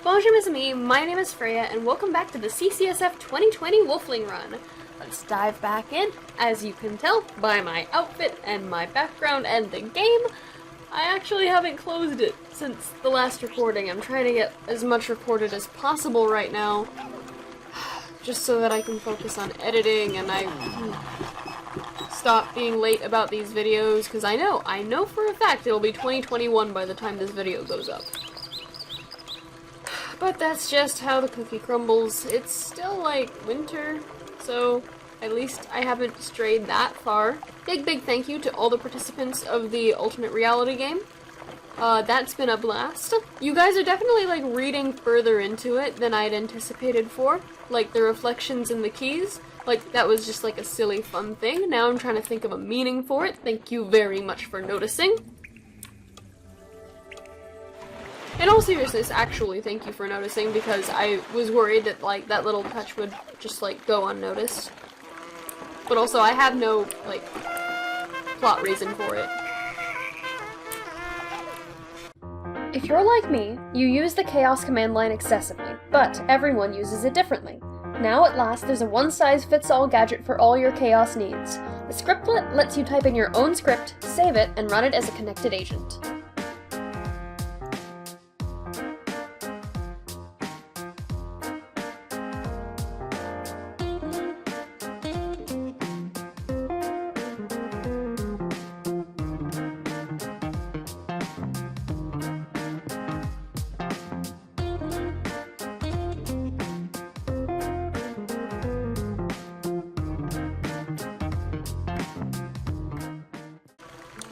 Bonjour mes amis, my name is Freya, and welcome back to the CCSF 2020 Wolfling Run. Let's dive back in. As you can tell by my outfit and my background and the game, I actually haven't closed it since the last recording. I'm trying to get as much recorded as possible right now, just so that I can focus on editing and I can stop being late about these videos, because I know for a fact it'll be 2021 by the time this video goes up. But that's just how the cookie crumbles. It's still like winter, so at least I haven't strayed that far. Big thank you to all the participants of the alternate reality game. That's been a blast. You guys are definitely like reading further into it than I'd anticipated for. Like the reflections in the keys. Like that was just like a silly fun thing. Now I'm trying to think of a meaning for it. Thank you very much for noticing. In all seriousness, actually, thank you for noticing, because I was worried that, like, that little touch would just, like, go unnoticed. But also, I have no, like, plot reason for it. If you're like me, you use the Chaos command line excessively, but everyone uses it differently. Now, at last, there's a one-size-fits-all gadget for all your Chaos needs. The scriptlet lets you type in your own script, save it, and run it as a connected agent.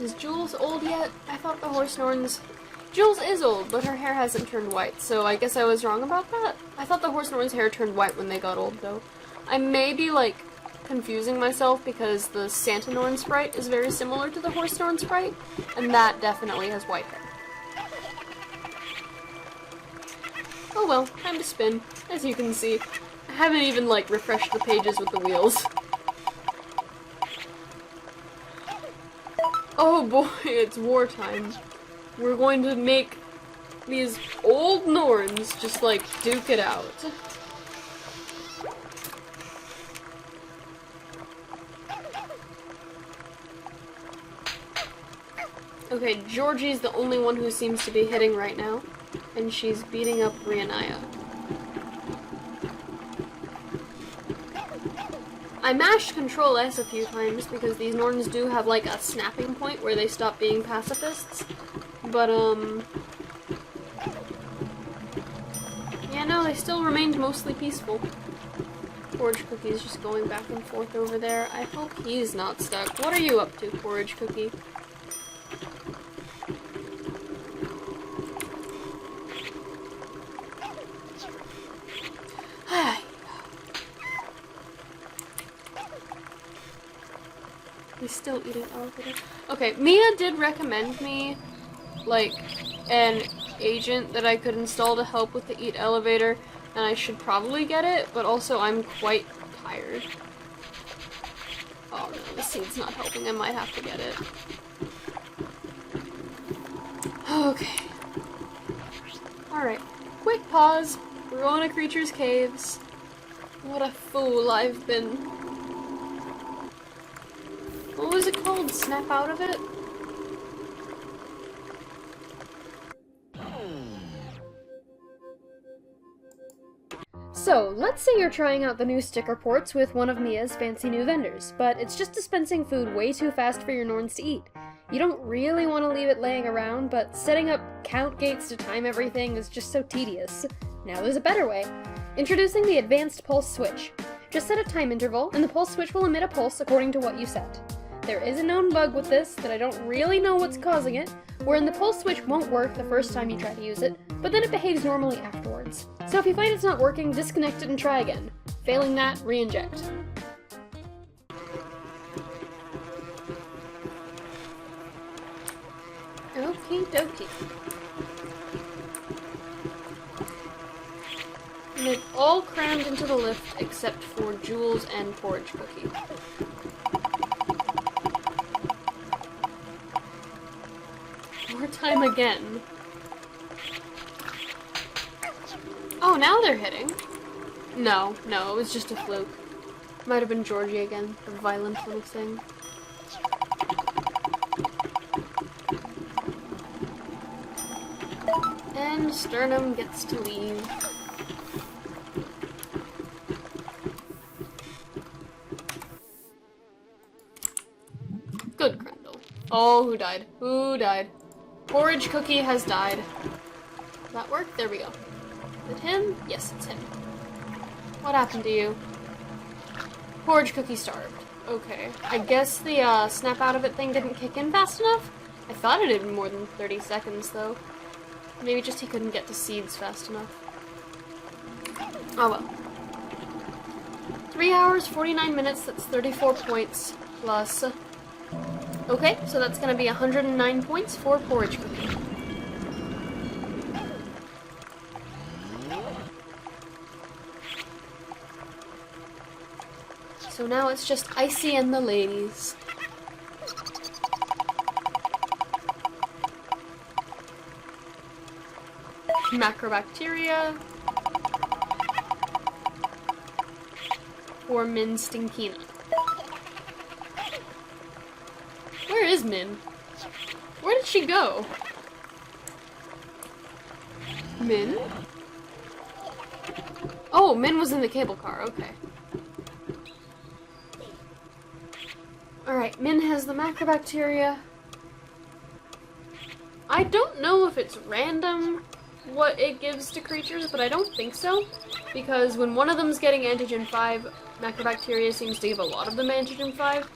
Is Jules old yet? I thought the horse Norns... Jules is old, but her hair hasn't turned white, so I guess I was wrong about that. I thought the horse Norns' hair turned white when they got old, though. I may be, like, confusing myself because the Santa Norn sprite is very similar to the horse Norn sprite, and that definitely has white hair. Oh well, time to spin. As you can see, I haven't even, like, refreshed the pages with the wheels. Oh boy, it's wartime. We're going to make these old Norns just, like, duke it out. Okay, Georgie's the only one who seems to be hitting right now, and she's beating up Rianaya. I mashed Control S a few times because these Norns do have like a snapping point where they stop being pacifists, but yeah, no, they still remained mostly peaceful. Porridge Cookie's just going back and forth over there. I hope he's not stuck. What are you up to, Porridge Cookie? He's still eating elevator. Okay, Mia did recommend me, like, an agent that I could install to help with the eat elevator, and I should probably get it, but also I'm quite tired. Oh no, the seed's not helping. I might have to get it. Okay. Alright. Quick pause. We're going to Creature's Caves. What a fool I've been. What was it called? Snap out of it? So, let's say you're trying out the new sticker ports with one of Mia's fancy new vendors, but it's just dispensing food way too fast for your Norns to eat. You don't really want to leave it laying around, but setting up count gates to time everything is just so tedious. Now there's a better way. Introducing the Advanced Pulse Switch. Just set a time interval, and the pulse switch will emit a pulse according to what you set. There is a known bug with this that I don't really know what's causing it, wherein the pulse switch won't work the first time you try to use it, but then it behaves normally afterwards. So if you find it's not working, disconnect it and try again. Failing that, re-inject. Okie dokie. And they've all crammed into the lift except for Jules and Porridge Cookie. More time again. Oh, now they're hitting. No, it was just a fluke. Might have been Georgie again, the violent little thing. And Sternum gets to leave. Good, Grendel. Oh, who died? Who died? Porridge Cookie has died. Did that work? There we go. Is it him? Yes, it's him. What happened to you? Porridge Cookie starved. Okay. I guess the snap out of it thing didn't kick in fast enough? I thought it had been more than 30 seconds, though. Maybe just he couldn't get to seeds fast enough. Oh well. 3 hours, 49 minutes, that's 34 points, plus... Okay, so that's gonna be 109 points for Porridge Cookie. So now it's just Icy and the ladies. Macrobacteria. Or Min Stinkina. Where is Min? Where did she go? Min? Oh, Min was in the cable car, okay. Alright, Min has the macrobacteria. I don't know if it's random what it gives to creatures, but I don't think so. Because when one of them's getting antigen 5, macrobacteria seems to give a lot of them antigen 5.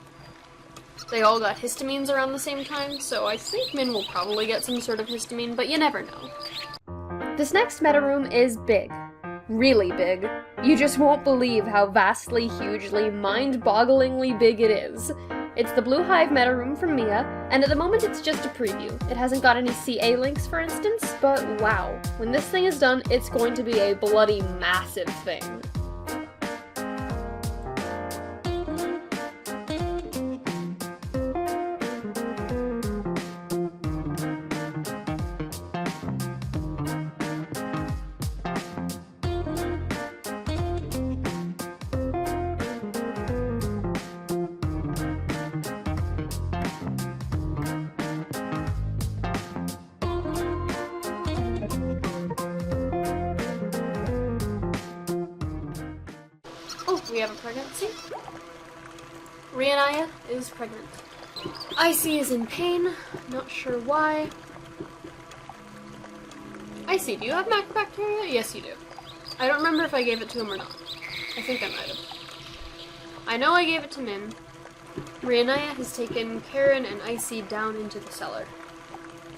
They all got histamines around the same time, so I think Min will probably get some sort of histamine, but you never know. This next meta room is big. Really big. You just won't believe how vastly, hugely, mind-bogglingly big it is. It's the Blue Hive meta room from Mia, and at the moment it's just a preview. It hasn't got any CA links, for instance, but wow. When this thing is done, it's going to be a bloody massive thing. We have a pregnancy. Rihanna is pregnant. Icy is in pain. Not sure why. Icy, do you have macrobacteria? Yes, you do. I don't remember if I gave it to him or not. I think I might have. I know I gave it to Min. Rihanna has taken Karen and Icy down into the cellar.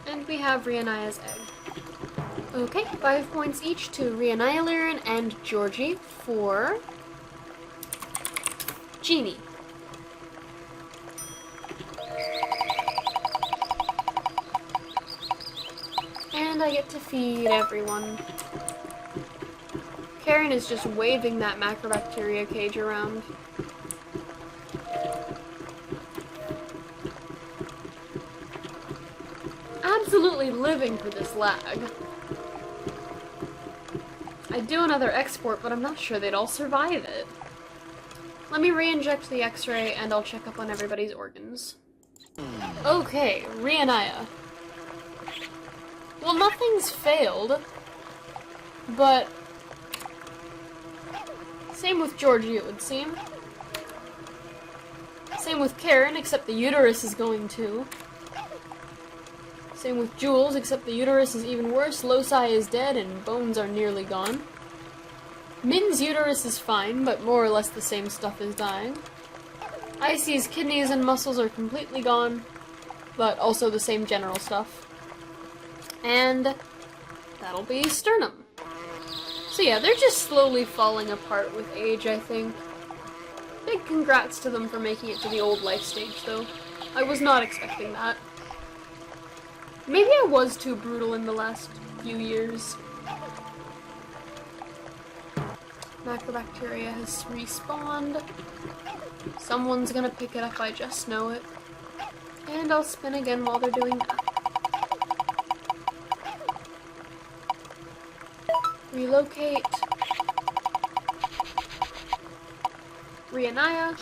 And we have Rihanna's egg. Okay, 5 points each to Rihanna, Lyran, and Georgie for... Genie. And I get to feed everyone. Karen is just waving that macrobacteria cage around. Absolutely living for this lag. I'd do another export, but I'm not sure they'd all survive it. Let me re-inject the x-ray and I'll check up on everybody's organs. Okay, Rihanna. Well, nothing's failed, but same with Georgie, it would seem. Same with Karen, except the uterus is going too. Same with Jules, except the uterus is even worse, loci is dead, and bones are nearly gone. Min's uterus is fine, but more or less the same stuff is dying. Icy's kidneys and muscles are completely gone, but also the same general stuff. And that'll be Sternum. So yeah, they're just slowly falling apart with age, I think. Big congrats to them for making it to the old life stage, though. I was not expecting that. Maybe I was too brutal in the last few years. Macrobacteria has respawned. Someone's gonna pick it up, I just know it. And I'll spin again while they're doing that. Relocate. Rianaya.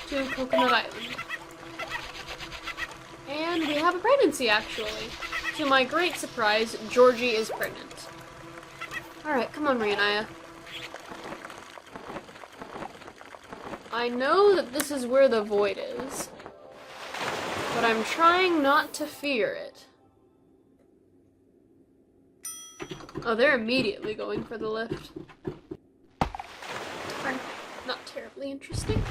To Coconut Island. And we have a pregnancy, actually. To my great surprise, Georgie is pregnant. Alright, come on, Rianaya. I know that this is where the void is, but I'm trying not to fear it. Oh, they're immediately going for the lift. Darn, not terribly interesting.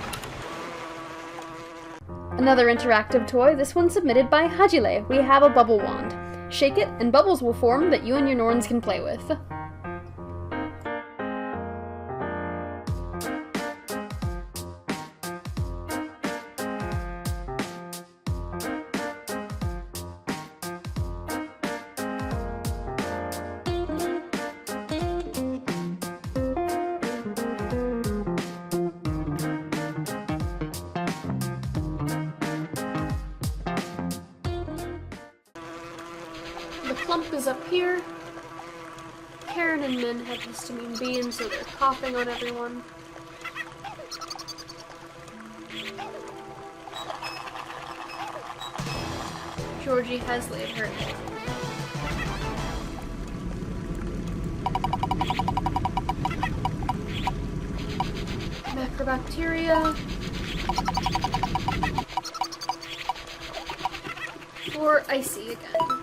Another interactive toy, this one submitted by Hajile. We have a bubble wand. Shake it, and bubbles will form that you and your Norns can play with. The clump is up here. Karen and Min have histamine B, and so they're coughing on everyone. Georgie has laid her egg. Macrobacteria. For Icy again.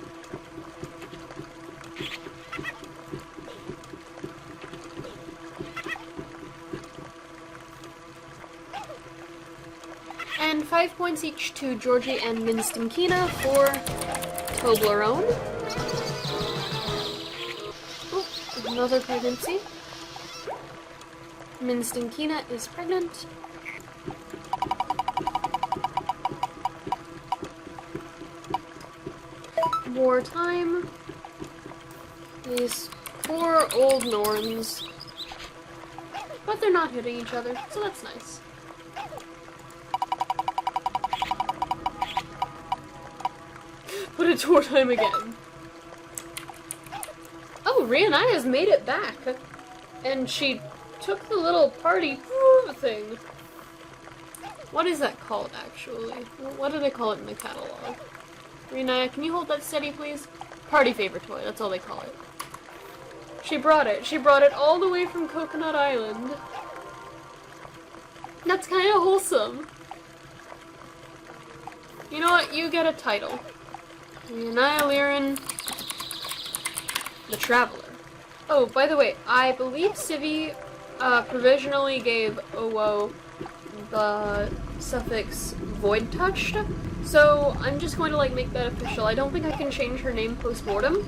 And 5 points each to Georgie and Minstinkina for Toblerone. Oh, another pregnancy. Minstinkina is pregnant. Wartime. These poor old Norns. But they're not hitting each other, so that's nice. But it's wartime again. Oh, Rianaya's made it back. And she took the little party thing. What is that called, actually? What do they call it in the catalog? Rianaya, can you hold that steady, please? Party favor toy, that's all they call it. She brought it. She brought it all the way from Coconut Island. That's kind of wholesome. You know what? You get a title. Rianaya Liren, the Traveler. Oh, by the way, I believe Civi provisionally gave Owo the suffix void touched, so I'm just going to make that official. I don't think I can change her name post-mortem,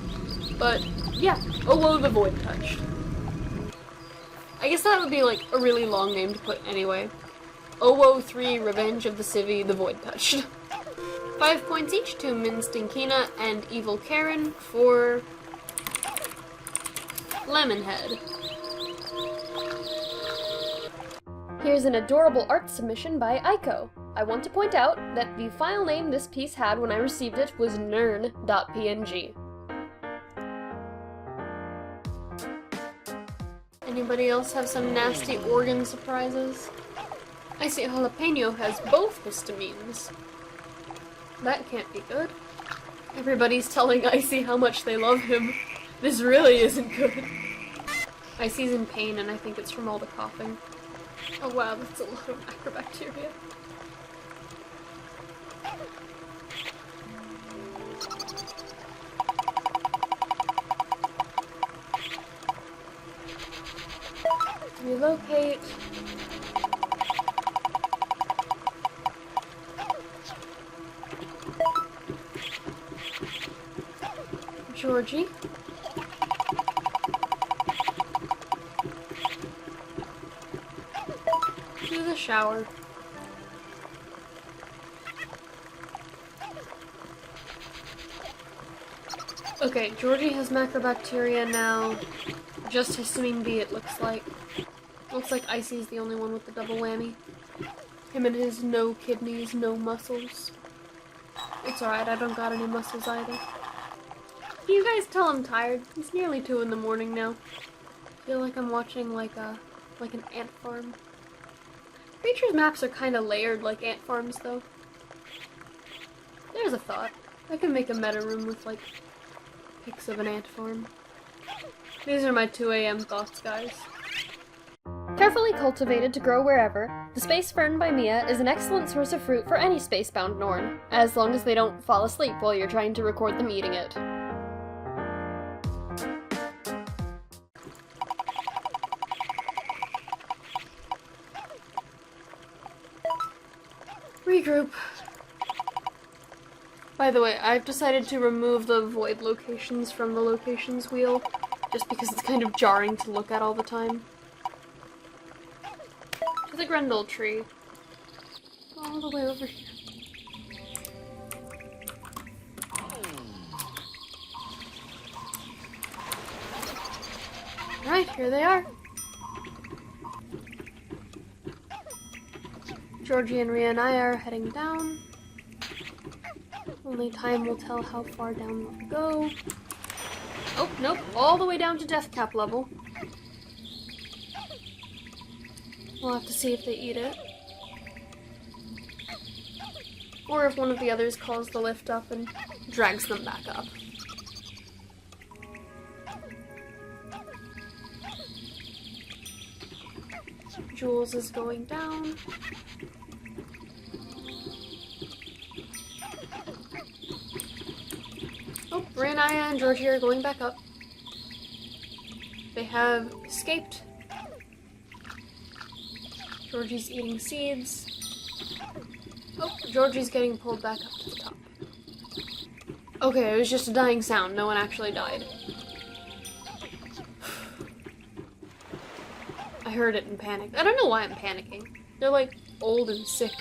but yeah, Owo the void touched. I guess that would be a really long name to put anyway. Owo 3 Revenge of the Civi the void touched. 5 points each to Minstinkina and Evil Karen for Lemonhead. Here's an adorable art submission by Aiko. I want to point out that the file name this piece had when I received it was nern.png. Anybody else have some nasty organ surprises? I see Jalapeno has both histamines. That can't be good. Everybody's telling Icy how much they love him. This really isn't good. Icy's in pain, and I think it's from all the coughing. Oh wow, that's a lot of macrobacteria. Relocate. Georgie. To the shower. Okay, Georgie has macrobacteria now. Just histamine B, it looks like. Looks like Icy's the only one with the double whammy. Him and his no kidneys, no muscles. It's alright, I don't got any muscles either. Can you guys tell I'm tired? It's nearly 2 in the morning now. I feel like I'm watching like an ant farm. Creatures maps are kind of layered like ant farms though. There's a thought. I can make a meta room with like pics of an ant farm. These are my 2 a.m. thoughts, guys. Carefully cultivated to grow wherever, the space fern by Mia is an excellent source of fruit for any spacebound Norn, as long as they don't fall asleep while you're trying to record them eating it. Regroup. By the way, I've decided to remove the void locations from the locations wheel, just because it's kind of jarring to look at all the time. To the Grendel tree. All the way over here. Alright, here they are. Georgie and Rhea and I are heading down. Only time will tell how far down we'll go. Oh, nope, all the way down to death cap level. We'll have to see if they eat it. Or if one of the others calls the lift up and drags them back up. Jules is going down. Oh, Renaya and Georgie are going back up. They have escaped. Georgie's eating seeds. Oh, Georgie's getting pulled back up to the top. Okay, it was just a dying sound. No one actually died. I heard it and panicked. I don't know why I'm panicking. They're like old and sick.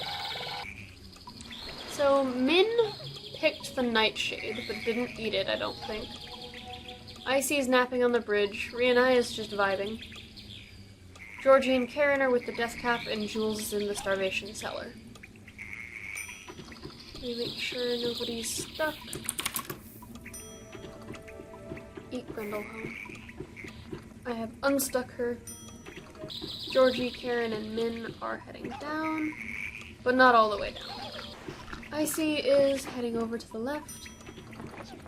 So Min picked the nightshade, but didn't eat it, I don't think. Icy's napping on the bridge. Rianaya's just vibing. Georgie and Karen are with the death cap, and Jules is in the starvation cellar. Let me make sure nobody's stuck. Eat Grendel home. I have unstuck her. Georgie, Karen, and Min are heading down, but not all the way down. Icy is heading over to the left.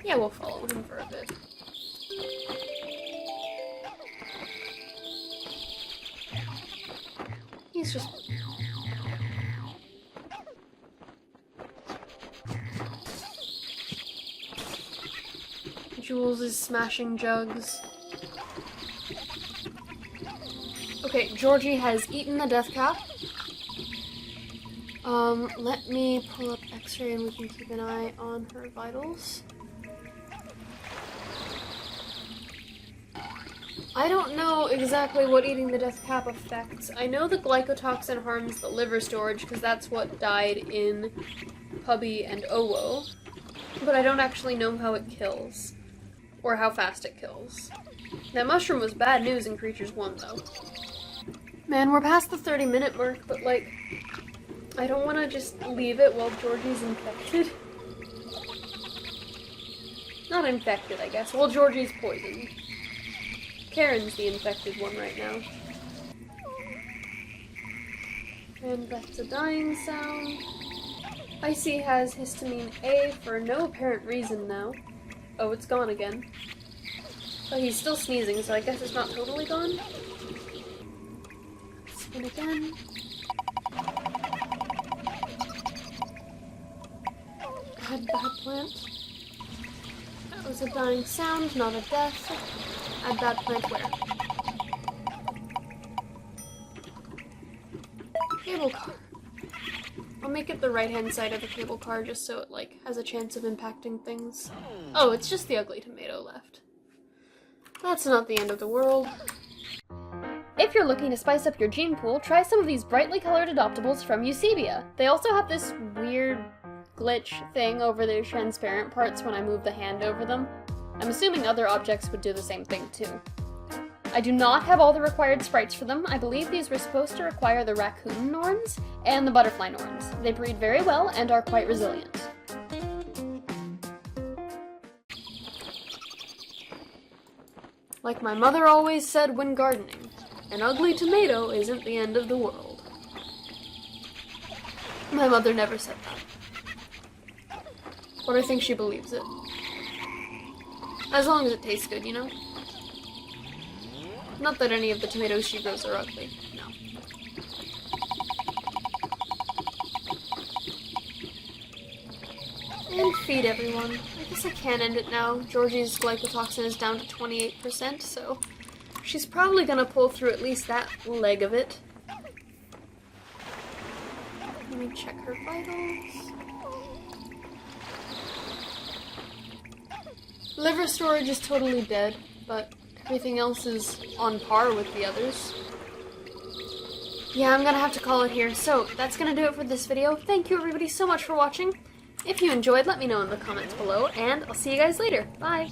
Yeah, we'll follow him for a bit. He's just... Jules is smashing jugs. Okay, Georgie has eaten the death cap. Let me pull up X-ray and we can keep an eye on her vitals. I don't know exactly what eating the death cap affects. I know the glycotoxin harms the liver storage because that's what died in Puppy and Owo, but I don't actually know how it kills, or how fast it kills. That mushroom was bad news in Creatures 1, though. Man, we're past the 30-minute mark, but like, I don't want to just leave it while Georgie's infected. Not infected, I guess. Well, Georgie's poisoned. Karen's the infected one right now. And that's a dying sound. Icy has histamine A for no apparent reason now. Oh, it's gone again. Oh, he's still sneezing, so I guess it's not totally gone. Spin again. Bad plant. That was a dying sound, not a death. Add bad plant where? Cable car. I'll make it the right-hand side of the cable car just so it, like, has a chance of impacting things. Oh, it's just the ugly tomato left. That's not the end of the world. If you're looking to spice up your gene pool, try some of these brightly colored adoptables from Eusebia. They also have this weird glitch thing over their transparent parts when I move the hand over them. I'm assuming other objects would do the same thing too. I do not have all the required sprites for them. I believe these were supposed to require the raccoon Norns and the butterfly Norns. They breed very well and are quite resilient. Like my mother always said when gardening, an ugly tomato isn't the end of the world. My mother never said that. But I think she believes it. As long as it tastes good, you know? Not that any of the tomatoes she grows are ugly, no. And feed everyone. I guess I can end it now. Georgie's glycotoxin is down to 28%, so she's probably gonna pull through at least that leg of it. Let me check her vitals. Liver storage is totally dead, but everything else is on par with the others. Yeah, I'm gonna have to call it here. So, that's gonna do it for this video. Thank you everybody so much for watching. If you enjoyed, let me know in the comments below, and I'll see you guys later. Bye!